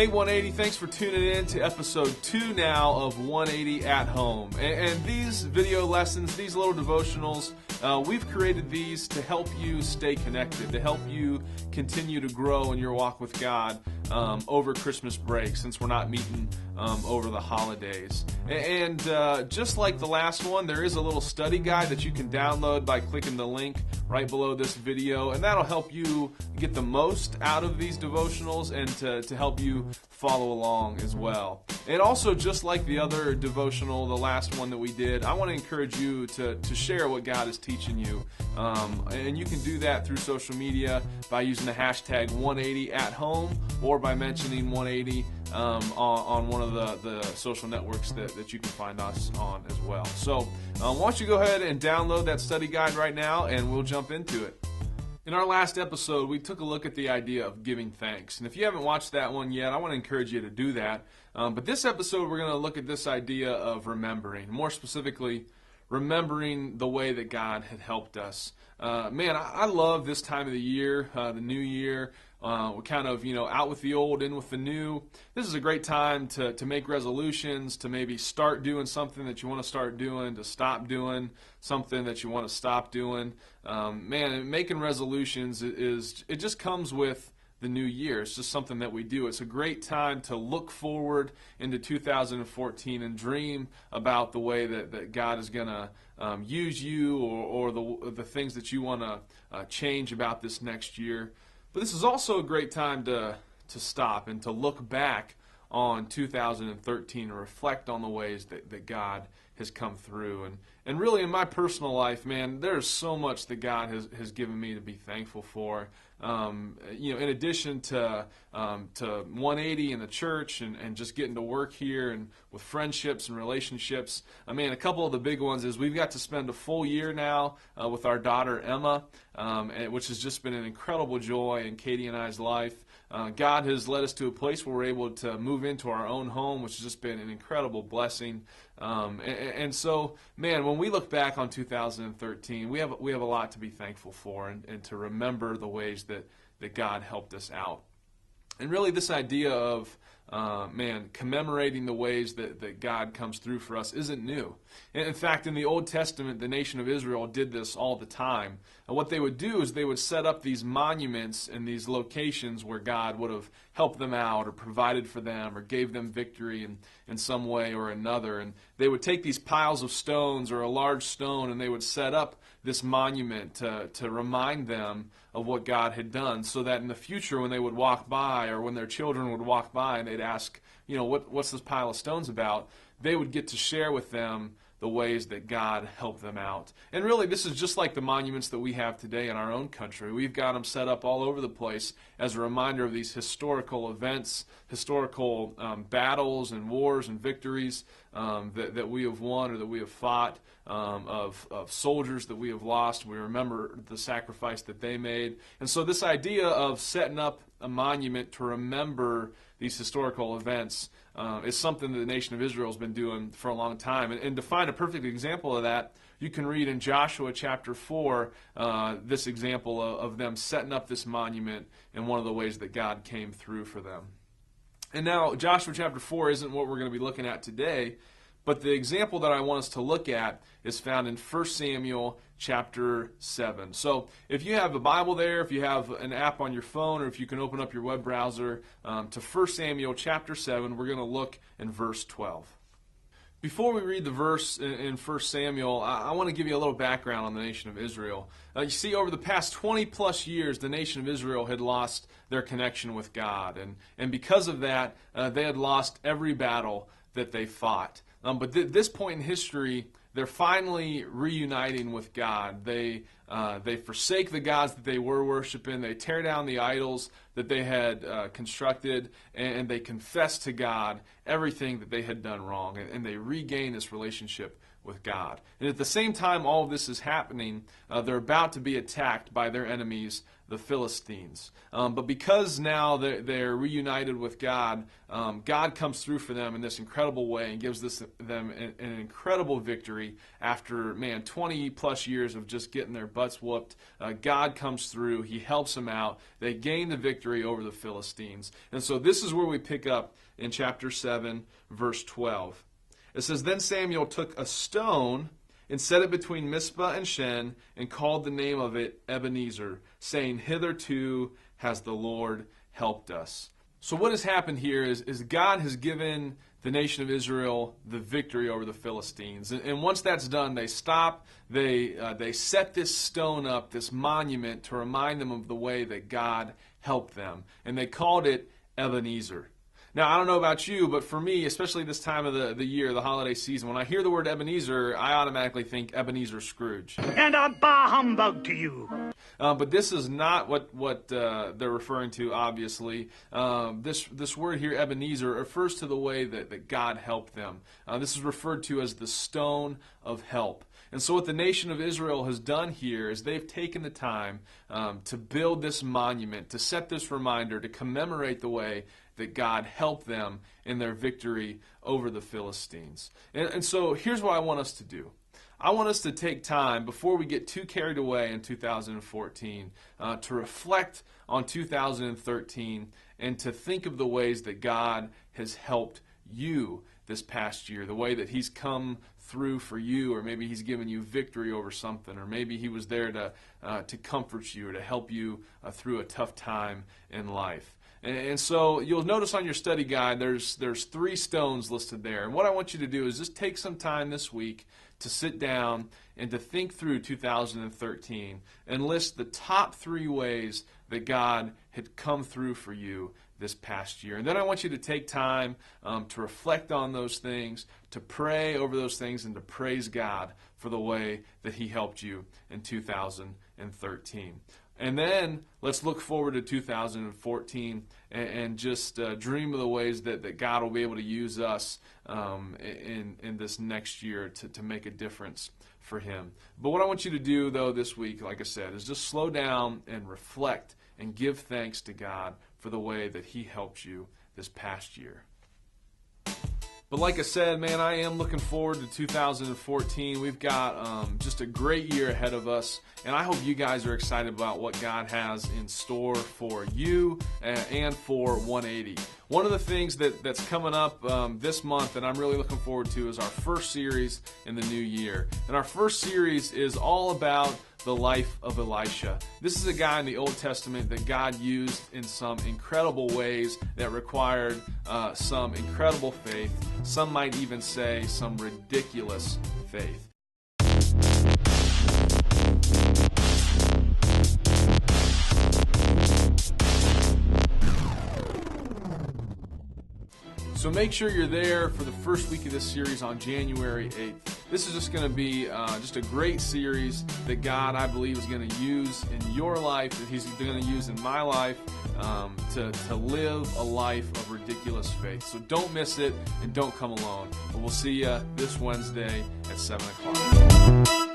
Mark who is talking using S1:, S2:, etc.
S1: Hey 180, thanks for tuning in to episode 2 now of 180 at Home. And these video lessons, these little devotionals, we've created these to help you stay connected, to help you continue to grow in your walk with God over Christmas break, since we're not meeting over the holidays. And just like the last one, there is a little study guide that you can download by clicking the link right below this video, and that'll help you get the most out of these devotionals and to help you follow along as well. And also, just like the other devotional, the last one that we did, I want to encourage you to share what God is teaching you. And you can do that through social media by using the hashtag 180@home or by mentioning 180 on one of the social networks that you can find us on as well. So why don't you go ahead and download that study guide right now, and we'll jump into it. In our last episode, we took a look at the idea of giving thanks. And if you haven't watched that one yet, I want to encourage you to do that. But this episode, we're going to look at this idea of remembering. More specifically, remembering the way that God had helped us. I love this time of the year, the new year. We're kind of, out with the old, in with the new. This is a great time to make resolutions, to maybe start doing something that you want to start doing, to stop doing something that you want to stop doing. Making resolutions it just comes with the new year. It's just something that we do. It's a great time to look forward into 2014 and dream about the way that God is going to use you or the things that you want to change about this next year. But this is also a great time to stop and to look back on 2013 and reflect on the ways that God has come through. And really, in my personal life, man, there's so much that God has given me to be thankful for. In addition to 180 in the church and just getting to work here and with friendships and relationships, a couple of the big ones is we've got to spend a full year now with our daughter Emma, which has just been an incredible joy in Katie and I's life. God has led us to a place where we're able to move into our own home, which has just been an incredible blessing. And so, when we look back on 2013, we have a lot to be thankful for and to remember the ways that God helped us out. And really, this idea of commemorating the ways that God comes through for us isn't new. And in fact, in the Old Testament, the nation of Israel did this all the time. And what they would do is they would set up these monuments in these locations where God would have helped them out or provided for them or gave them victory in some way or another. And they would take these piles of stones or a large stone, and they would set up this monument to remind them of what God had done, so that in the future when they would walk by or when their children would walk by and they'd ask, what's this pile of stones about, they would get to share with them the ways that God helped them out. And really, this is just like the monuments that we have today in our own country. We've got them set up all over the place as a reminder of these historical events, historical battles and wars and victories that we have won or that we have fought, of soldiers that we have lost. We remember the sacrifice that they made. And so this idea of setting up a monument to remember these historical events is something that the nation of Israel has been doing for a long time. And to find a perfect example of that, you can read in Joshua chapter 4 this example of them setting up this monument and one of the ways that God came through for them. And now, Joshua chapter 4 isn't what we're going to be looking at today, but the example that I want us to look at is found in 1 Samuel chapter 7. So if you have a Bible there, if you have an app on your phone, or if you can open up your web browser to 1 Samuel chapter 7, we're going to look in verse 12. Before we read the verse in 1 Samuel, I want to give you a little background on the nation of Israel. You see, over the past 20 plus years, the nation of Israel had lost their connection with God. And because of that, they had lost every battle that they fought. But at this point in history, they're finally reuniting with God. They forsake the gods that they were worshiping. They tear down the idols that they had constructed, and they confess to God everything that they had done wrong, and they regain this relationship with God. And at the same time all of this is happening, they're about to be attacked by their enemies, the Philistines. But because now they're reunited with God, God comes through for them in this incredible way and gives them an incredible victory after, 20 plus years of just getting their butts whooped. God comes through. He helps them out. They gain the victory. victory over the Philistines. And so this is where we pick up in chapter 7, verse 12. It says, "Then Samuel took a stone and set it between Mizpah and Shen, and called the name of it Ebenezer, saying, Hitherto has the Lord helped us." So what has happened here is God has given the nation of Israel the victory over the Philistines. And once that's done, they stop, they set this stone up, this monument, to remind them of the way that God helped them. And they called it Ebenezer. Now, I don't know about you, but for me, especially this time of the year, the holiday season, when I hear the word Ebenezer, I automatically think Ebenezer Scrooge.
S2: And a bah humbug to you.
S1: But this is not what they're referring to, obviously. This word here, Ebenezer, refers to the way that God helped them. This is referred to as the stone of help. And so what the nation of Israel has done here is they've taken the time to build this monument, to set this reminder, to commemorate the way that God helped them in their victory over the Philistines. And so here's what I want us to do. I want us to take time, before we get too carried away in 2014, to reflect on 2013 and to think of the ways that God has helped you this past year, the way that He's come through for you, or maybe He's given you victory over something, or maybe He was there to comfort you or to help you through a tough time in life. And so you'll notice on your study guide there's 3 stones listed there. And what I want you to do is just take some time this week to sit down and to think through 2013 and list the top 3 ways that God had come through for you this past year. And then I want you to take time to reflect on those things, to pray over those things, and to praise God for the way that He helped you in 2013. And then let's look forward to 2014 and just dream of the ways that God will be able to use us in this next year to make a difference for Him. But what I want you to do, though, this week, like I said, is just slow down and reflect and give thanks to God for the way that He helped you this past year. But like I said, man, I am looking forward to 2014. We've got just a great year ahead of us, and I hope you guys are excited about what God has in store for you and for 180. One of the things that's coming up this month, and I'm really looking forward to, is our first series in the new year. And our first series is all about the life of Elisha. This is a guy in the Old Testament that God used in some incredible ways that required some incredible faith. Some might even say some ridiculous faith. So make sure you're there for the first week of this series on January 8th. This is just going to be just a great series that God, I believe, is going to use in your life, that He's going to use in my life to live a life of ridiculous faith. So don't miss it and don't come alone. But we'll see you this Wednesday at 7 o'clock.